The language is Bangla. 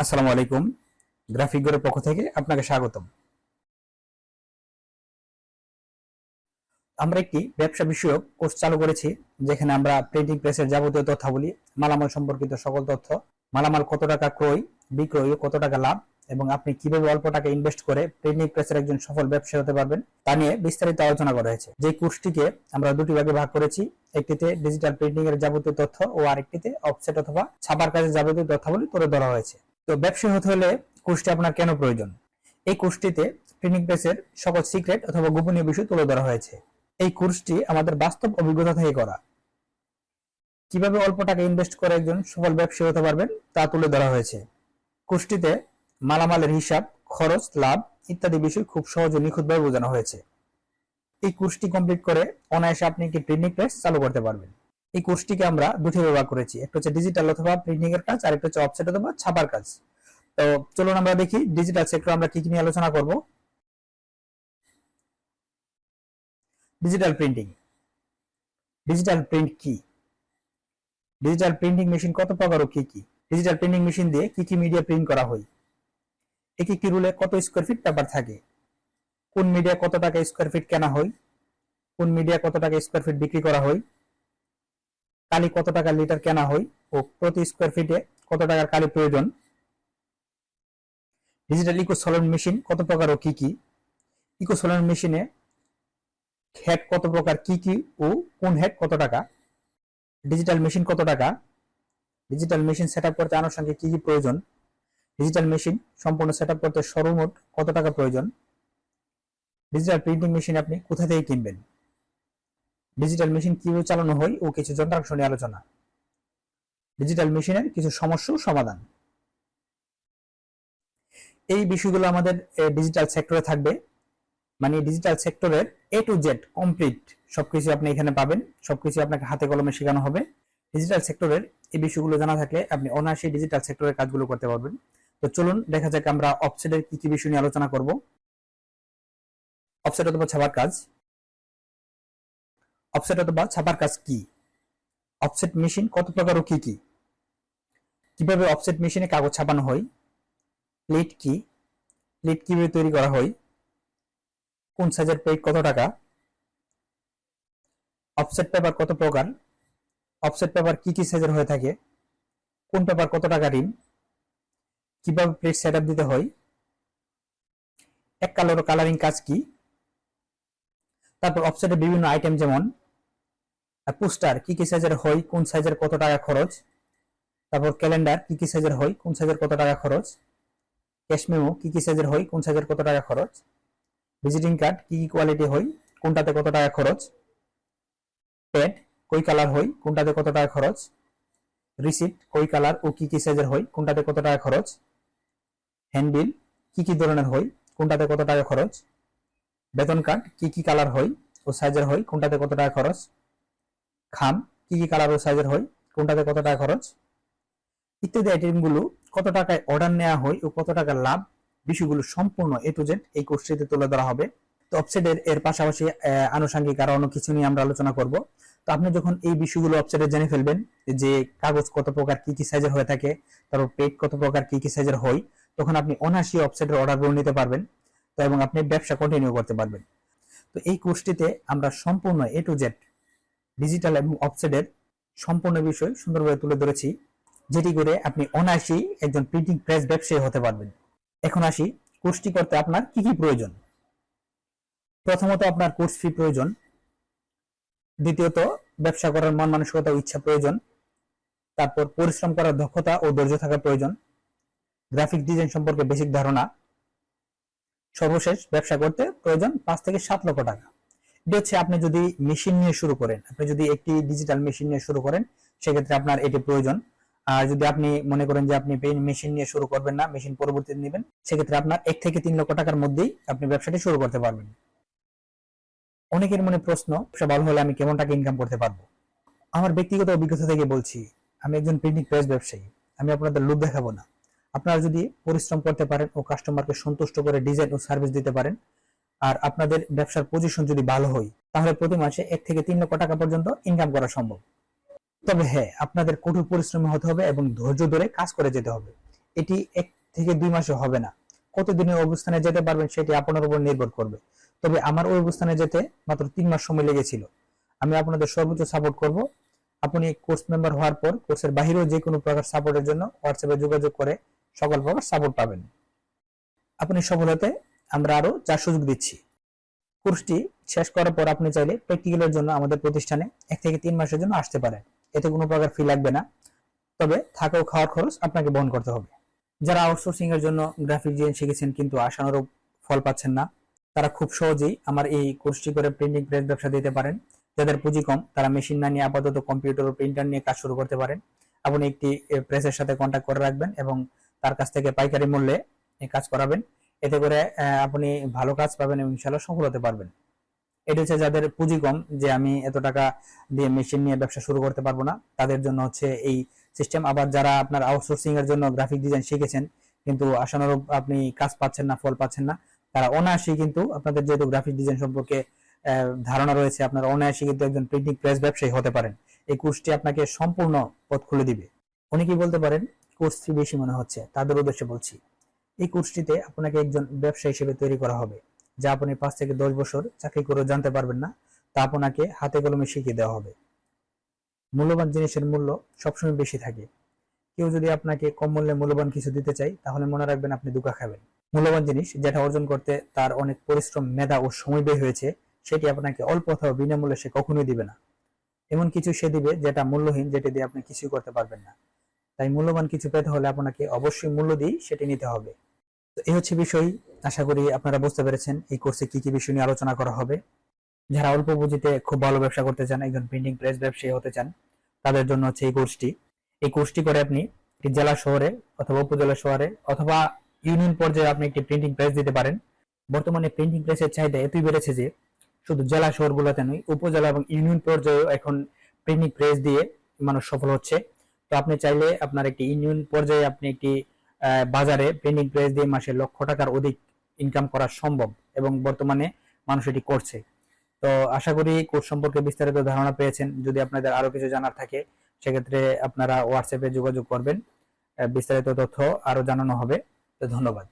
আসসালামু আলাইকুম। গ্রাফিক গড়ের পক্ষ থেকে আপনাকে স্বাগতম। আমরা একটি ব্যবসা বিষয়ক কোর্স চালু করেছি, যেখানে আমরা প্রিন্টিং প্রেসের যাবতীয় তথ্যাবলী, মালামাল সম্পর্কিত সকল তথ্য, মালামাল কত টাকা ক্রয় বিক্রয়, কত টাকা লাভ এবং আপনি কিভাবে অল্প টাকা ইনভেস্ট করে প্রিন্টিং প্রেসের একজন সফল ব্যবসায়ী হতে পারবেন তা নিয়ে বিস্তারিত আলোচনা করা হয়েছে। যে কোর্সটিকে আমরা দুটি ভাগে ভাগ করেছি, একটিতে ডিজিটাল প্রিন্টিং এর যাবতীয় তথ্য ও আরেকটিতে অফসেট অথবা ছাপার কাজের যাবতীয় তথ্যাবলী তুলে ধরা হয়েছে। তো ব্যবসায়ী হতে হলে কোর্সটি আপনার কেন প্রয়োজন? এই কোর্সটিতে প্রিন্টিং প্রেসের সকল সিক্রেট অথবা গোপনীয় বিষয় তুলে ধরা হয়েছে। এই কোর্সটি আমাদের বাস্তব অভিজ্ঞতা থেকে করা। কিভাবে অল্প টাকা ইনভেস্ট করে একজন সফল ব্যবসায়ী হতে পারবেন তা তুলে ধরা হয়েছে। কোর্সটিতে মালামালের হিসাব, খরচ, লাভ ইত্যাদি বিষয় খুব সহজ ও নিখুঁতভাবে বোঝানো হয়েছে। এই কোর্সটি কমপ্লিট করে অনায়াসে আপনি একটি প্রিন্টিং প্রেস চালু করতে পারবেন। এই কোর্সটিকে আমরা দুটি ভাগ করেছি, একটা হচ্ছে ডিজিটাল অথবা প্রিন্টিং এর কাজ, আর একটা হচ্ছে অফসেট অথবা ছাপার কাজ। তো চলুন আমরা দেখি ডিজিটাল সেক্টর আমরা কি কি নিয়ে আলোচনা করব। Digital printing. ডিজিটাল প্রিন্ট কি? ডিজিটাল প্রিন্টিং মেশিন কত প্রকার ও কি কি? ডিজিটাল প্রিন্টিং মেশিন দিয়ে কি কি মিডিয়া প্রিন্ট করা হয়? একটি রুলে কত স্কয়ার ফিট পেপার থাকে? কোন মিডিয়া কত টাকা স্কয়ার ফিট কেনা হয়? কোন মিডিয়া কত টাকা স্কয়ার ফিট বিক্রি করা হয়? কালি কত টাকা লিটার কেনা হয় ও প্রতি স্কয়ার ফিটে কত টাকার কালি প্রয়োজন? ডিজিটাল ইকো সলিড মেশিন কত প্রকার ও কি কি? ইকো সলিড মেশিনে হেড কত প্রকার, কি কি ও কোন হেড কত টাকা? ডিজিটাল মেশিন কত টাকা? ডিজিটাল মেশিন সেটআপ করতে আনুষঙ্গিক কি কি প্রয়োজন? ডিজিটাল মেশিন সম্পূর্ণ সেটআপ করতে সর্বমোট কত টাকা প্রয়োজন? ডিজিটাল প্রিন্টিং মেশিন আপনি কোথা থেকে কিনবেন? ডিজিটাল মেশিন কিভাবে চালানো হয় ও কিছু যন্ত্রাংশ নিয়ে আলোচনা। ডিজিটাল মেশিনের কিছু সমস্যা ও সমাধান। এই বিষয়গুলো আমাদের ডিজিটাল সেক্টরে থাকবে, মানে ডিজিটাল সেক্টরের এ টু জেড কমপ্লিট সবকিছু আপনি এখানে পাবেন, সবকিছু আপনাকে হাতে কলমে শেখানো হবে। ডিজিটাল সেক্টরের এই বিষয়গুলো জানা থাকলে আপনি অনায়াসে ডিজিটাল সেক্টরের কাজগুলো করতে পারবেন। তো চলুন দেখা যাক আমরা অফসেটের কি কি বিষয় নিয়ে আলোচনা করব। অফসেট অথবা ছাপার কাজ। অফসেট অথবা ছাপার কাজ কি? অফসেট মেশিন কত প্রকার ও কি কি? কিভাবে অফসেট মেশিনে কাগজ ছাপানো হয়? প্লেট কি? প্লেট কিভাবে তৈরি করা হয়? কোন সাইজের প্লেট কত টাকা? অফসেট পেপার কত প্রকার? অফসেট পেপার কি কি সাইজের হয়ে থাকে? কোন পেপার কত টাকা ঋণ? কিভাবে প্লেট সেটআপ দিতে হয়? এক কালার ও কালারিং কাজ কি? তারপর অফসেটের বিভিন্ন আইটেম যেমন পোস্টার কি কি সাইজের হয়, কোন সাইজের কত টাকা খরচ? তারপর ক্যালেন্ডার কি কি সাইজের হয়, কোন সাইজের কত টাকা খরচ? ক্যাশ মেমো কি কি সাইজের হয়, কোন সাইজের কত টাকা খরচ? ভিজিটিং কার্ড কি কি কোয়ালিটি হয়, কোনটাতে কত টাকা খরচ? প্যাড কই কালার হয়, কোনটাতে কত টাকা খরচ? রিসিপ্ট কই কালার ও কি কি সাইজের হয়, কোনটাতে কত টাকা খরচ? হ্যান্ডবিল কি কি ধরনের হয়, কোনটাতে কত টাকা খরচ? বেতন কার্ড কি কি কালার হয় ও সাইজের হয়, কোনটাতে কত টাকা খরচ? খাম কি কি কালার ও সাইজের হয়, কোনটাতে কত টাকা খরচ? ইত্যাদি আইটেমগুলো কত টাকায় অর্ডার নেওয়া হয় ও কত টাকা লাভ, বিষয়গুলো সম্পূর্ণ এ টু জেড এই কোর্সটিতে তুলে ধরা হবে। তো অফসেটের এর পাশাপাশি আনুষঙ্গিক আরো অন্য কিছু নিয়ে আমরা আলোচনা করব। তো আপনি যখন এই বিষয়গুলো অফসেটে জেনে ফেলবেন যে কাগজ কত প্রকার কি কি সাইজের হয়ে থাকে, তারপর পেজ কত প্রকার কি কি সাইজের হয়, তখন আপনি অনায়াসে অফসেটের অর্ডারগুলো নিতে পারবেন। তো এবং আপনি ব্যবসা কন্টিনিউ করতে পারবেন। তো এই কোর্সটিতে আমরা সম্পূর্ণ এ টু জেড ডিজিটাল এবং অফসেটের সম্পূর্ণ বিষয় সুন্দরভাবে তুলে ধরেছি, যেটি করে আপনি অনায়াসেই একজন প্রিন্টিং প্রেস ব্যবসায়ী হতে পারবেন। এখন আসি কোর্সটি করতে আপনার কি কি প্রয়োজন। প্রথমত আপনার কোর্স ফি প্রয়োজন। দ্বিতীয়ত ব্যবসা করার মন মানসিকতা ও ইচ্ছা প্রয়োজন। তারপর পরিশ্রম করার দক্ষতা ও ধৈর্য থাকা প্রয়োজন। গ্রাফিক ডিজাইন সম্পর্কে বেসিক ধারণা। সর্বশেষ ব্যবসা করতে প্রয়োজন 5 থেকে 7 লক্ষ টাকা। এটা হচ্ছে আপনি যদি মেশিন নিয়ে শুরু করেন, আপনি যদি একটি ডিজিটাল মেশিন নিয়ে শুরু করেন, সেক্ষেত্রে আপনার এটি প্রয়োজন। আর যদি আপনি মনে করেন যে আপনি মেশিন নিয়ে শুরু করবেন না, মেশিন পরবর্তীতে নেবেন, সেক্ষেত্রে আপনার 1 থেকে 3 লক্ষ টাকার মধ্যেই আপনি ব্যবসাটি শুরু করতে পারবেন। অনেকের মনে প্রশ্ন, ব্যবসা ভালো হলে আমি কেমন টাকা ইনকাম করতে পারবো? আমার ব্যক্তিগত অভিজ্ঞতা থেকে বলছি, আমি একজন প্রিন্টিং প্রেস ব্যবসায়ী। আমি আপনাদের লোভ দেখাবো না। আপনারা যদি পরিশ্রম করতে পারেন ও কাস্টমারকে সন্তুষ্ট করে ডিজাইন ও সার্ভিস দিতে পারেন, আর আপনাদের ব্যবসার পজিশন যদি ভালো হয়, তাহলে প্রতি মাসে 1 থেকে 3 লক্ষ টাকা পর্যন্ত ইনকাম করা সম্ভব। তবে হ্যাঁ, আপনাদের কঠোর পরিশ্রমী হতে হবে এবং ধৈর্য ধরে কাজ করে যেতে হবে। এটি 1 থেকে 2 মাসে হবে না। কতদিনের অবস্থানে যেতে পারবেন সেটি আপনার উপর নির্ভর করবে। তবে আমার ওই অবস্থানে যেতে মাত্র 3 মাস সময় লেগেছিল। আমি আপনাদের সর্বোচ্চ সাপোর্ট করব। আপনি কোর্স মেম্বার হওয়ার পর কোর্সের বাহিরেও যে কোনো প্রকার সাপোর্টের জন্য হোয়াটসঅ্যাপে যোগাযোগ করে সকল প্রকার সাপোর্ট পাবেন। আপনি সফল হতে আমরা আরো 4 সুযোগ দিচ্ছি। কোর্সটি শেষ করার পর আপনি চাইলে প্র্যাকটিক্যালের জন্য আমাদের প্রতিষ্ঠানে 1 থেকে 3 মাসের জন্য আসতে পারেন। এতে কোনো প্রকার ফি লাগবে না, তবে থাকা ও খাওয়ার খরচ আপনাকে বহন করতে হবে। যারা আউটসোর্সিং এর জন্য গ্রাফিক ডিজাইন শিখেছেন কিন্তু আশানুরূপ ফল পাচ্ছেন না, তারা খুব সহজেই আমার এই কোর্সটি করে প্রিন্টিং প্রেস ব্যবসা দিতে পারেন। যাদের পুঁজি কম তারা মেশিন না নিয়ে আপাতত কম্পিউটার ও প্রিন্টার নিয়ে কাজ শুরু করতে পারেন। আপনি একটি প্রেসের সাথে কন্ট্যাক্ট করে রাখবেন এবং তার কাছ থেকে পাইকারি মূল্যে কাজ করাবেন। এতে করে আপনি ভালো কাজ পাবেন এবং ইনশাআল্লাহ সফল হতে পারবেন। এটা হচ্ছে যাদের পুঁজি কম, যে আমি এত টাকা দিয়ে মেশিন নিয়ে ব্যবসা শুরু করতে পারবো না, তাদের জন্য হচ্ছে এই সিস্টেম। আবার যারা আপনার আউটসোর্সিং এর জন্য গ্রাফিক ডিজাইন শিখেছেন কিন্তু আশানুরূপ আপনি কাজ পাচ্ছেন না, ফল পাচ্ছেন না, তারা অনায়াসেই কিন্তু আপনাদের যেহেতু গ্রাফিক ডিজাইন সম্পর্কে ধারণা রয়েছে, আপনারা অনায়াসেই কিন্তু একজন প্রিন্টিং প্রেস ব্যবসায়ী হতে পারেন। এই কোর্সটি আপনাকে সম্পূর্ণ পথ খুলে দিবে। অনেকেই বলতে পারেন কোর্স ফি বেশি মনে হচ্ছে, তাদের উদ্দেশ্যে বলছি এই কোর্সটিতে আপনাকে একজন ব্যবসায়ী হিসেবে তৈরি করা হবে, যা আপনি 5 থেকে 10 বছর চাকরি করে জানতে পারবেন না, তা আপনাকে হাতে কলমে শিখিয়ে দেওয়া হবে। মূল্যবান জিনিসের মূল্য সবসময় বেশি থাকে। কেউ যদি আপনাকে কম মূল্যে মূল্যবান কিছু দিতে চায় তাহলে মনে রাখবেন আপনি ধোঁকা খাবেন। মূল্যবান জিনিস যেটা অর্জন করতে তার অনেক পরিশ্রম, মেধা ও সময় ব্যয় হয়েছে, সেটি আপনাকে অল্প অথবা বিনামূল্যে সে কখনোই দিবে না। এমন কিছু সে দিবে যেটা মূল্যহীন, যেটি দিয়ে আপনি কিছুই করতে পারবেন না। তাই মূল্যবান কিছু পেতে হলে আপনাকে অবশ্যই মূল্য দিয়ে সেটি নিতে হবে। তো এই হচ্ছে বিষয়। আশা করি আপনারা বুঝতে পেরেছেন এই কোর্সে কি কি বিষয় নিয়ে আলোচনা করা হবে। যারা অল্প পুঁজিতে খুব ভালো ব্যবসা করতে চান, একজন প্রিন্টিং প্রেস ব্যবসায়ী হতে চান, তাদের জন্য হচ্ছে এই কোর্সটি। এই কোর্সটি করে আপনি একটি জেলা শহরে অথবা উপজেলা শহরে অথবা ইউনিয়ন পর্যায়ে আপনি একটি প্রিন্টিং প্রেস দিতে পারেন। বর্তমানে প্রিন্টিং প্রেসের চাহিদা এতই বেড়েছে যে শুধু জেলা শহরগুলোতে নয়, উপজেলা এবং ইউনিয়ন পর্যায়েও এখন প্রিন্টিং প্রেস দিয়ে মানুষ সফল হচ্ছে। তো আপনি চাইলে আপনার একটি ইউনিয়ন পর্যায়ে আপনি একটি বাজারে প্রিন্টিং প্রেস দিয়ে মাসে লক্ষ টাকার অধিক ইনকাম করা সম্ভব এবং বর্তমানে মানুষ এটি করছে। তো আশা করি কোর্স সম্পর্কে বিস্তারিত ধারণা পেয়েছেন। যদি আপনাদের আরো কিছু জানার থাকে সেক্ষেত্রে আপনারা হোয়াটসঅ্যাপে যোগাযোগ করবেন, বিস্তারিত তথ্য আরো জানানো হবে। তো ধন্যবাদ।